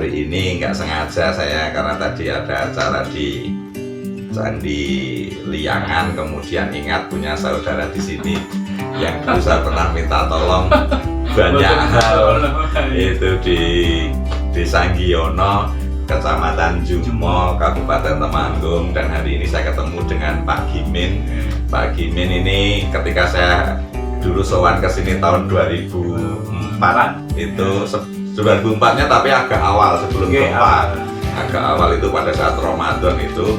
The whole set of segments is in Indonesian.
hari ini nggak sengaja saya karena tadi ada acara di Candi Liangan, kemudian ingat punya saudara di sini yang dulu saya pernah minta tolong banyak hal itu di Desa Giono, Kecamatan Jumo, Kabupaten Temanggung, dan hari ini saya ketemu dengan Pak Gimin. Pak Gimin ini ketika saya dulu sowan ke sini tahun 2004 itu 2004-nya tapi agak awal sebelum gempa. Agak awal itu pada saat Ramadan itu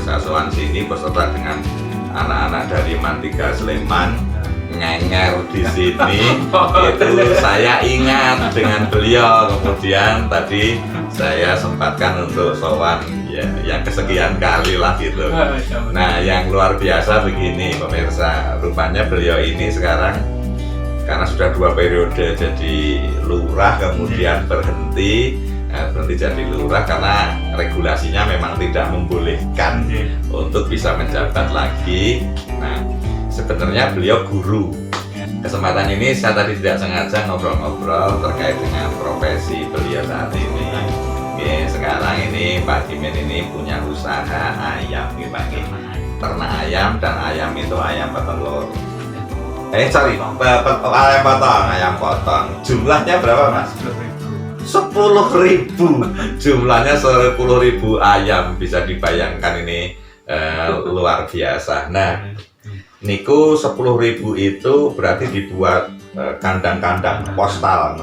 saya sowan sini beserta dengan anak-anak dari Mantiga Sleman, ngenger di sini. Itu saya ingat dengan beliau, kemudian tadi saya sempatkan untuk sowan ya yang kesekian kali lah gitu. Nah, yang luar biasa begini pemirsa, rupanya beliau ini sekarang karena sudah 2 periode jadi lurah, kemudian berhenti jadi lurah karena regulasinya memang tidak membolehkan untuk bisa menjabat lagi. Nah, sebenarnya beliau guru. Kesempatan ini saya tadi tidak sengaja ngobrol-ngobrol terkait dengan profesi beliau saat ini. Oke, sekarang ini Pak Gimin ini punya usaha ayam, ternak ayam, dan ayam itu ayam petelur. Ayam potong. Jumlahnya berapa, Mas? 10.000. Jumlahnya 10.000 ayam, bisa dibayangkan ini luar biasa. Nah, niku 10.000 itu berarti dibuat kandang-kandang postal,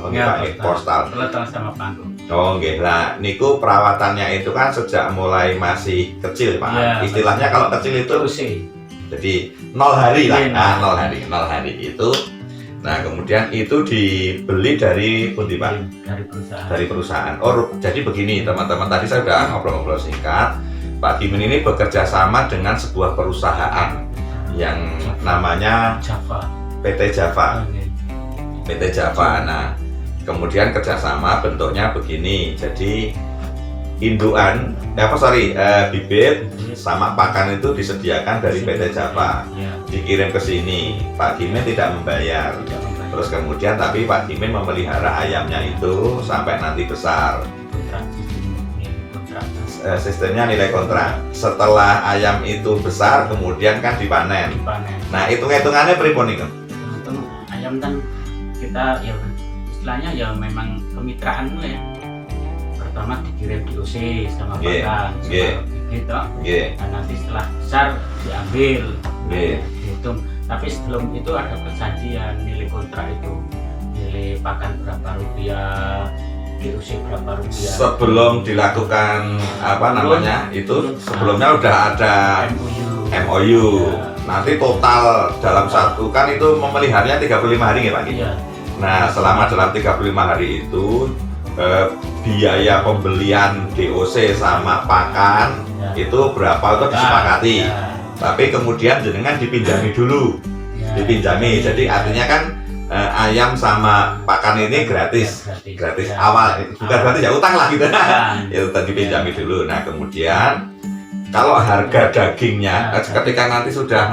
postal. Letak sama panggung. Oh, nggih. Lah, niku perawatannya itu kan sejak mulai masih kecil, Pak. Ya, istilahnya kalau kecil itu jadi 0 hari lah. Nah, 0 hari itu. Nah, kemudian itu dibeli dari pundi, Pak? Dari perusahaan. Oh, jadi begini, teman-teman, tadi saya sudah ngobrol-ngobrol singkat. Pak Gimin ini bekerja sama dengan sebuah perusahaan yang namanya PT Java. PT Java. Nah, kemudian kerjasama bentuknya begini. Jadi induan, bibit sama pakan itu disediakan dari PT Java, dikirim ke sini. Pak Gimin tidak membayar. Terus kemudian tapi Pak Gimin memelihara ayamnya itu sampai nanti besar. Sistemnya nilai kontrak. Setelah ayam itu besar, kemudian kan dipanen. Nah, hitungannya pripun itu? Ayam kan kita ya istilahnya ya memang kemitraanmu ya. Pertama dikirim DOC sama pakan, gitu. Dan nanti setelah besar diambil, dihitung. Tapi sebelum itu ada perjanjian nilai kontrak itu, nilai pakan berapa rupiah, DOC berapa rupiah. Sebelum dilakukan itu sebelumnya udah ada MOU. Nanti total dalam satu kan itu memeliharanya 35 hari ya Pak? Nah, selama dalam 35 hari itu biaya pembelian DOC sama pakan itu berapa itu disepakati. Tapi kemudian jenengan dipinjami dulu. Dipinjami. Jadi artinya kan ayam sama pakan ini gratis awal, bukan berarti ya utang lah gitu. Ya utang dipinjami dulu. Nah, kemudian kalau harga dagingnya ketika nanti sudah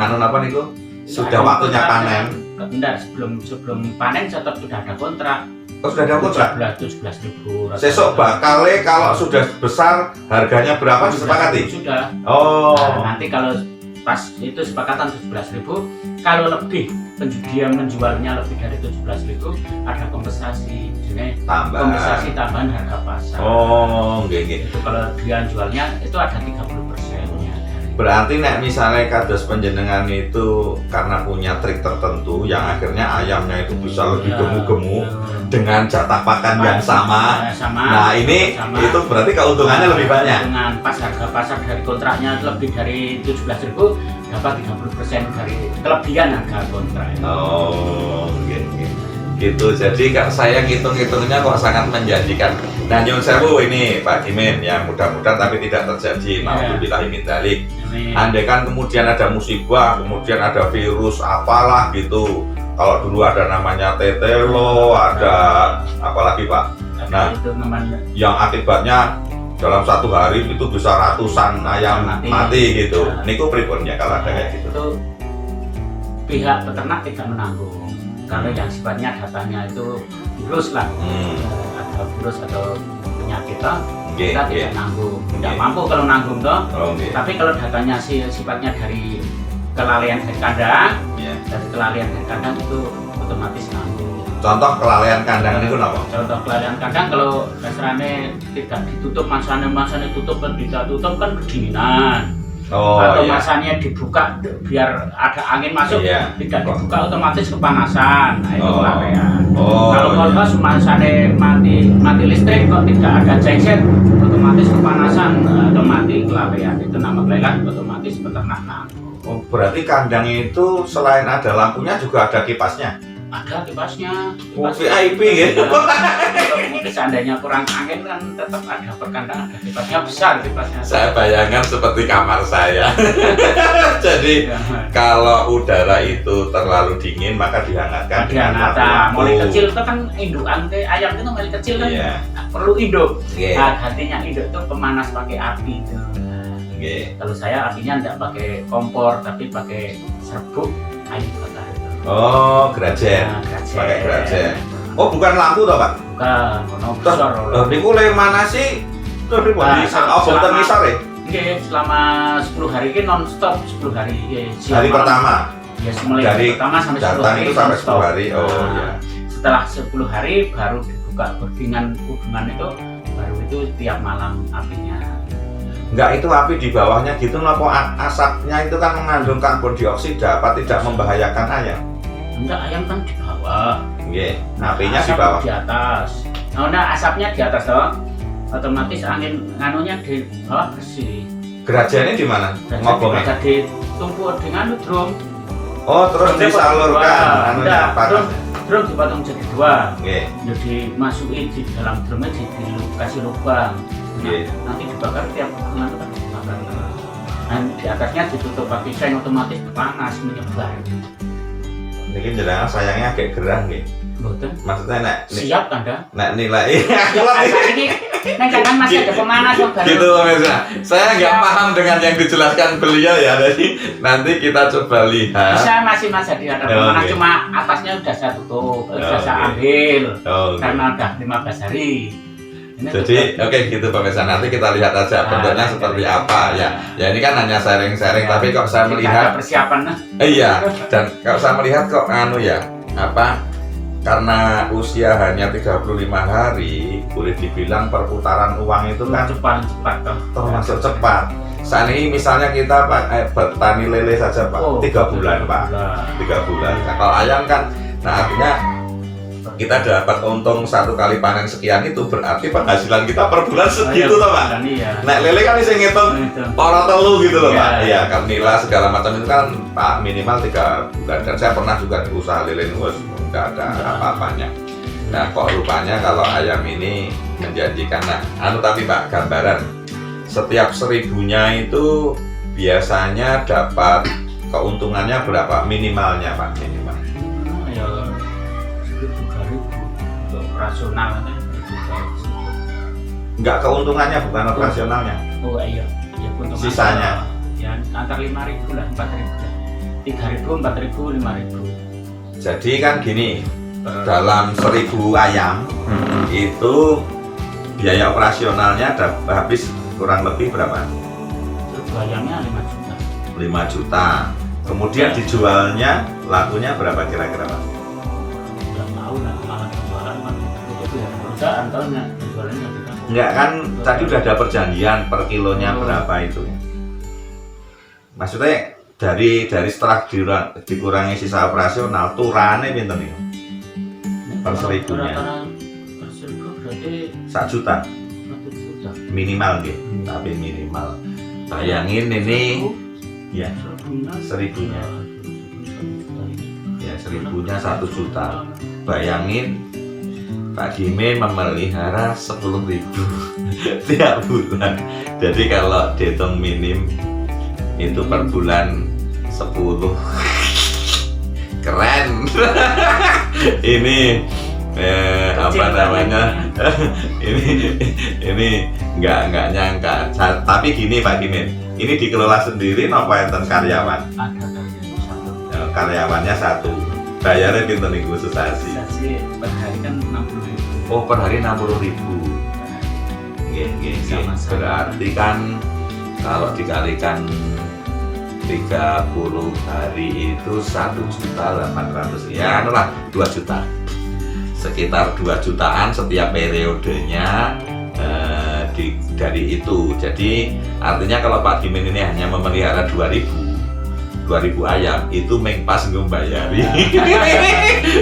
sudah waktunya panen. Enggak, sebelum panen tetap sudah ada kontrak. Oh, sudah ada kontrak? 17.000. Sesok bakale kalau sudah besar harganya berapa disepakati? Sudah. Oh. Nah, nanti kalau pas itu sepakatan 17.000, kalau lebih dia menjualnya lebih dari 17.000 ada kompensasi. Jadi kompensasi tambahan harga pasar. Oh, nggih. Itu kalau dia jualnya itu ada 30%-nya. Berarti misalnya kados panjenengan itu karena punya trik tertentu yang akhirnya ayamnya itu bisa lebih gemu-gemu dengan jatah pakan yang sama. Nah, ini itu berarti keuntungannya lebih banyak. Dengan pas harga pasar dari kontraknya lebih dari 17.000 dapat 30% dari kelebihan harga kontrak. Oh, gitu. Jadi saya hitung-hitungnya kok sangat menjanjikan. Nah, nyuwun sewu ini Pak Gimin, yang mudah-mudahan tapi tidak terjadi. Nauzubillahi min dzalik. Andai kan kemudian ada musibah, kemudian ada virus apalah gitu. Kalau dulu ada namanya tetelo, ada apalagi Pak. Nah, yang akibatnya dalam satu hari itu bisa ratusan ayam mati gitu. Niku pripun ya kalau ada kayak gitu? Itu pihak peternak tidak menanggung. Kalau yang sifatnya datanya itu virus lah, ada virus atau penyakit toh, kita tidak nanggung, tidak mampu kalau nanggung toh. Tapi kalau datanya sifatnya dari kelalaian dari kandang, dari kelalaian dari kandang itu otomatis nanggung. Contoh kelalaian kandang itu apa? Contoh kelalaian kandang kalau dasarnya tidak ditutup, masanya tutup kan tidak tutup kan kedinginan. Atau masanya dibuka biar ada angin masuk, tidak dibuka otomatis kepanasan. Nah itu kelalaian. Kalau kolkos masanya mati listrik kok tidak ada genset, otomatis kepanasan atau mati kelalaian. Itu nama kelalaian otomatis peternakan. Berarti kandang itu selain ada lampunya juga ada kipasnya? Ada kipasnya. VIP gitu. Mungkin seandainya kurang angin kan tetap ada perkandangan, ada kipasnya besar kipasnya. Saya bayangkan seperti kamar saya. Jadi kalau udara itu terlalu dingin maka dihangatkan. Dihangatkan. Mulai kecil itu kan indukan ayam itu mulai kecil kan perlu induk. Nah, gantinya induk itu pemanas pakai api itu. Kalau saya apinya tidak pakai kompor tapi pakai serbuk kayu bakar. Grajen. Pakai grajen. Bukan lampu toh, Pak? Bukan, monosor. Niku le mana sih? Terus di boten ngisor ya? Nggih, selama 10 hari ini non-stop 10 hari. Hari pertama? Ya, mulai dari pertama sampai 10 hari itu sampai 10 hari. Setelah 10 hari baru dibuka berdingan hubungan itu, baru itu tiap malam apinya. Enggak, itu api di bawahnya gitu, nopo asapnya itu kan mengandung karbon dioksida, apa tidak membahayakan ayam? Enggak, ayam kan di bawah. Apinya di bawah. Di atas. Nah, asapnya di atas toh. Otomatis angin nganunya di bawah bersih. Gerajannya di mana? Ngobongnya? Ditumpuk dengan drum. Terus disalurkan drum dipotong jadi 2. Jadi masukin di dalam drumnya dikasih lubang. Nanti dibakar tiap bulan itu kan dibakar. Dan di atasnya ditutup pakai kain otomatis panas menyebar. Ini jenengan sayangnya agak gerah nggih. Mboten. Maksudnya siap kan dah? Nilai. Ini kadang masih ada pemanas kok baru. Gitu pemirsa. Saya nggak paham dengan yang dijelaskan beliau ya. Jadi nanti kita coba lihat. Bisa masih ada pemanas cuma atasnya udah saya tutup, udah saya ambil. Karena udah 15 hari. Jadi gitu pemirsa, nanti kita lihat aja bentuknya seperti apa ya. Ya ini kan hanya sharing-sharing, tapi kok saya melihat persiapan. Dan kalau saya melihat kok karena usia hanya 35 hari, boleh dibilang perputaran uang itu kan cepat termasuk cepat. Saat ini misalnya kita bertani lele saja Pak, 3 bulan Pak, 3 bulan. Nah, kalau ayam kan, artinya kita dapat untung 1 kali panen sekian, itu berarti penghasilan kita per bulan segitu toh Pak. Nek lele kan bisa ngitung para telu gitu loh Pak. Iya, kan nila segala macam itu kan Pak minimal 3 bulan. Dan saya pernah juga usaha lele nuus, nggak ada apa-apanya. Nah kok rupanya kalau ayam ini menjanjikan. Tapi Pak, gambaran setiap 1000-nya itu biasanya dapat keuntungannya berapa minimalnya Pak? Minimal operasional kan enggak, keuntungannya bukan operasionalnya. Iya keuntungan sisanya ya antar 5.000 lah, 4.000 lah, 3.000, 4.000, 5.000. jadi kan gini, dalam 1.000 ayam itu biaya operasionalnya habis kurang lebih berapa? 1.000 ayamnya 5 juta. Kemudian dijualnya lakunya berapa kira-kira Pak? Enggak kan, tadi udah ada perjanjian per kilonya berapa itu. Maksudnya dari setelah dikurangi sisa operasional, turane pinten nih? Per 1000-nya. Per 1000 berarti 1 juta. Minimal nggih, tapi minimal. Bayangin ini ya 1000-nya. Ya 1000-nya 1 juta. Bayangin Pak Gime memelihara 10.000 tiap bulan. Jadi kalau dihitung minim itu per bulan 10. Keren. Ini apa namanya? ini nggak nyangka. Tapi gini Pak Gime, ini dikelola sendiri napa enten karyawan? Ada karyawannya 1. Bayarnya pinten niku sesasi? Per hari kan 60.000. Per hari 60.000. Sama-sama. Berarti kan kalau dikalikan 30 hari itu 1.800.000, ya itulah 2 juta, sekitar 2 jutaan setiap periodenya dari itu. Jadi artinya kalau Pak Gimin ini hanya memelihara 2.000 ayam, itu pas ngombayari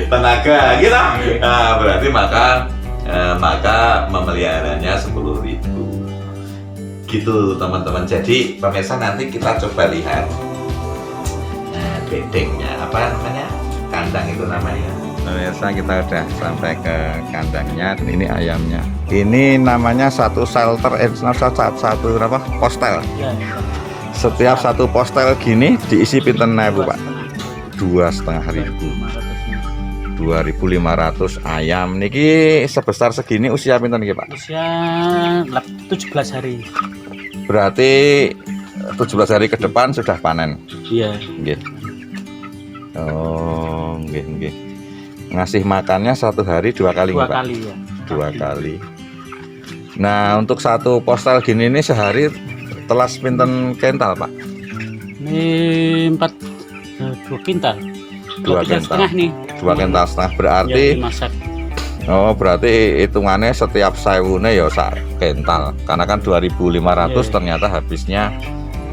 tenaga gitu. Nah, berarti maka memeliharanya 10.000 gitu teman-teman. Jadi pemirsa, nanti kita coba lihat bedengnya, apa namanya, kandang itu namanya. Pemirsa, kita udah sampai ke kandangnya dan ini ayamnya. Ini namanya satu shelter, satu apa, postel. Setiap satu postel gini diisi pinten Bu Pak? 2.500. 2.500 ayam. Niki sebesar segini usia pinten niki Pak? Usia 17 hari. Berarti 17 hari ke depan sudah panen. Iya. Nggih. Oh, nggih. Ngasih makannya 1 hari 2 kali Dua Pak? kali ya. 2 kali. Nah, untuk satu postel gini ini sehari telas pinten kental Pak? Ini 2 kintal. 2 kintal setengah nih. 2 kintal setengah berarti Ya, dimasak. Oh, berarti hitungannya setiap sewune ya sak kental. Karena kan 2.500 ternyata habisnya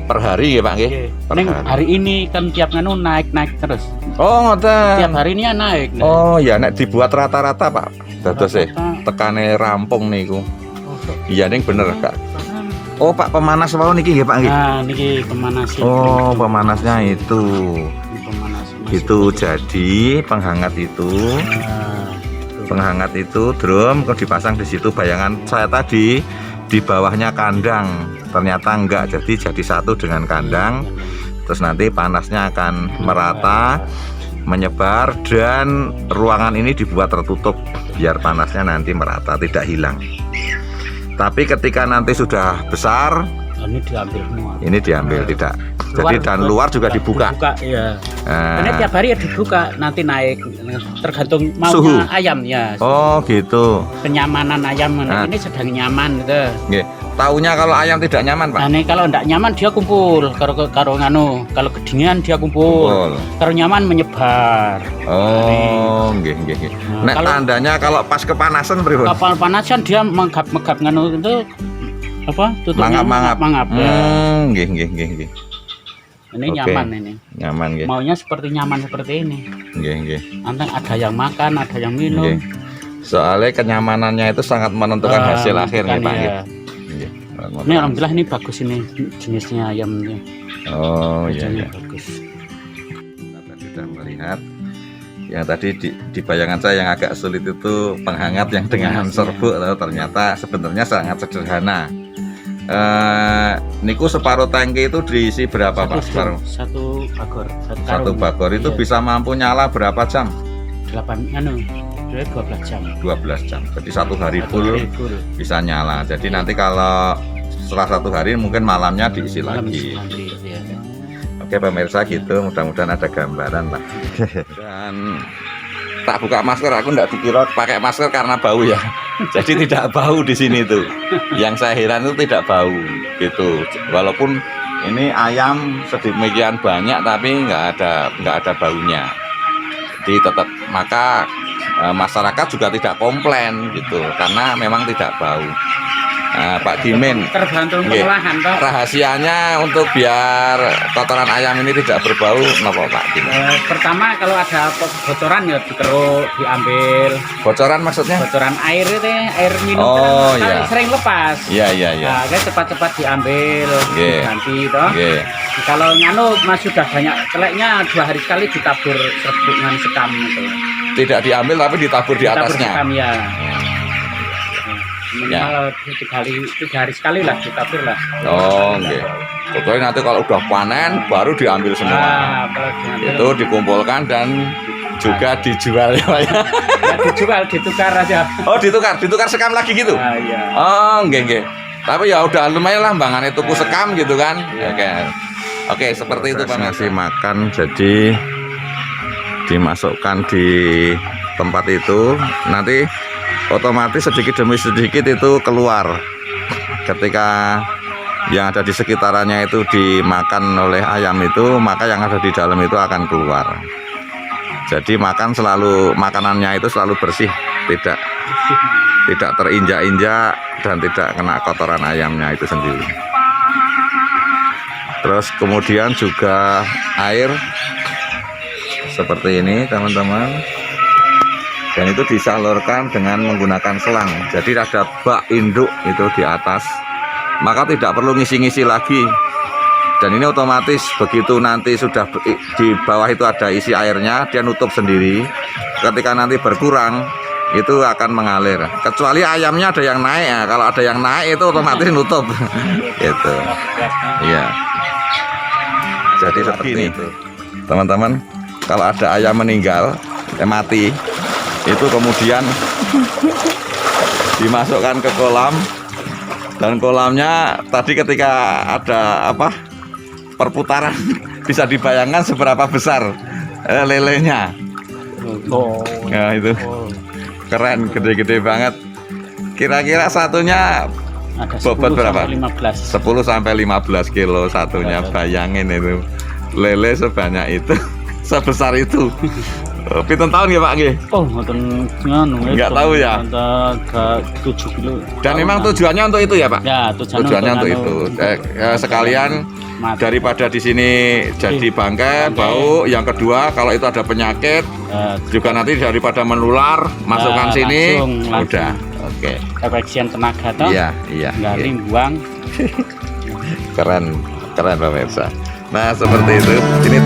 per hari ya Pak nggih. Per Neng, hari. hari ini kan tiap nganu naik terus. Oh, ngoten. Tiap hari ini naik. Oh, ya nek dibuat rata-rata Pak. Dados Rata-rata. tekane rampung niku. Oh, Iya ning bener Kak. Oh, Pak pemanas mau niki nggih Pak nggih. Nah, niki pemanas. Oh, pemanasnya itu. Ini pemanas. Itu jadi penghangat itu. Penghangat itu drum kok dipasang di situ. Bayangan saya tadi di bawahnya kandang, ternyata enggak, jadi satu dengan kandang. Terus nanti panasnya akan merata, menyebar, dan ruangan ini dibuat tertutup biar panasnya nanti merata, tidak hilang. Tapi ketika nanti sudah besar, ini diambil semua. ini diambil tidak. Jadi dan luar juga dibuka. Iya. Nah. Karena tiap hari ya dibuka, nanti naik tergantung maunya Suhu. ayam ya. Oh gitu. Kenyamanan ayam ini sedang nyaman gitu. Nggih. Taunya kalau ayam tidak nyaman Pak? Nah, ini kalau enggak nyaman dia kumpul, kalau nganu, kalau kedinginan dia kumpul. Kalau nyaman menyebar. Oh, nggih. Nah, Nek tandanya kalau pas kepanasan pripun? Kapal panasan dia menggap-menggap nganu itu apa? Tutupnya mangap. Nggih. Ini Oke. nyaman ini. Nyaman nggih. Maunya seperti nyaman seperti ini. Nggih. Anteng ada yang makan, ada yang minum. Nggih. Soalnya kenyamanannya itu sangat menentukan hasil akhir nih Pak. Ya. Nggih. Ini alhamdulillah ini bagus ini jenisnya ayamnya. Oh iya. Bagus. Kita tadi sudah melihat yang tadi di bayangan saya yang agak sulit itu penghangat yang dengan serbuk, ternyata sebenarnya sangat sederhana. Niku separuh tangki itu diisi berapa Pak? Satu bagor. Satu bagor itu bisa mampu nyala berapa jam? 12 jam. 12 jam. Jadi 1 hari full bisa nyala. Jadi nanti kalau setelah 1 hari mungkin malamnya diisi lagi. Ya. Oke pemirsa gitu, mudah-mudahan ada gambaran lah. Dan tak buka masker, aku enggak dikira pakai masker karena bau ya. Jadi tidak bau di sini tuh. Yang saya heran itu tidak bau gitu. Walaupun ini ayam sedemikian banyak tapi nggak ada baunya. Jadi tetap maka masyarakat juga tidak komplain gitu karena memang tidak bau. Nah, Pak Gimin, tergantung pengolahan toh. Rahasianya untuk biar kotoran ayam ini tidak berbau, kenapa Pak Gimin? Pertama kalau ada bocoran ya dikeruk, diambil. Bocoran maksudnya? Bocoran air itu, air minum Oh, kan iya. sering lepas. Iya. Nah, kan cepat-cepat diambil, diganti toh. Kalau nganu mas sudah banyak celeknya 2 hari sekali ditabur serbuk dengan sekam itu. Tidak diambil tapi ditabur di atasnya. Sekam, ya. Minimal 3 hari sekali lah ditabur lah. Oh, oke. Pokoknya nanti kalau udah panen baru diambil semua. Itu dikumpulkan dan juga dijual ya Pak ya. Dijual, ditukar aja. Oh, ditukar sekam lagi gitu. Iya. Oh, nggih. Tapi ya udah lumayan lah bangannya tuku sekam gitu kan. Oke, seperti itu Pak. Ngasih makan jadi dimasukkan di tempat itu, nanti otomatis sedikit demi sedikit itu keluar. ketika yang ada di sekitarannya itu dimakan oleh ayam itu, maka yang ada di dalam itu akan keluar. Jadi makanannya itu selalu bersih, tidak terinjak-injak dan tidak kena kotoran ayamnya itu sendiri. Terus kemudian juga air seperti ini teman-teman, dan itu disalurkan dengan menggunakan selang. Jadi ada bak induk itu di atas, maka tidak perlu ngisi-ngisi lagi. Dan ini otomatis begitu nanti sudah di bawah itu ada isi airnya, dia nutup sendiri. Ketika nanti berkurang itu akan mengalir. Kecuali ayamnya ada yang naik ya. Kalau ada yang naik itu otomatis nutup. Gitu. Iya. Jadi seperti itu. Teman-teman, kalau ada ayam meninggal, mati, itu kemudian dimasukkan ke kolam, dan kolamnya tadi ketika ada perputaran bisa dibayangkan seberapa besar lelenya. Ya itu keren, gede-gede banget. Kira-kira satunya ada bobot berapa? 10 sampai 15 kilo satunya. Bayangin itu lele sebanyak itu, sebesar itu. Pitung tahun ya Pak nggih? Oh, ngoten nganu. Enggak tahu ya. 7 kilo. Dan memang tujuannya untuk itu ya Pak? Ya, tujuannya untuk itu. Sekalian daripada di sini jadi bangkai, bau. Yang kedua, kalau itu ada penyakit, juga nanti daripada menular, masukkan sini, langsung. udah. Oke. Efisien tenaga toh. Iya. Garing buang. Keren pemirsa. Nah seperti itu. Ini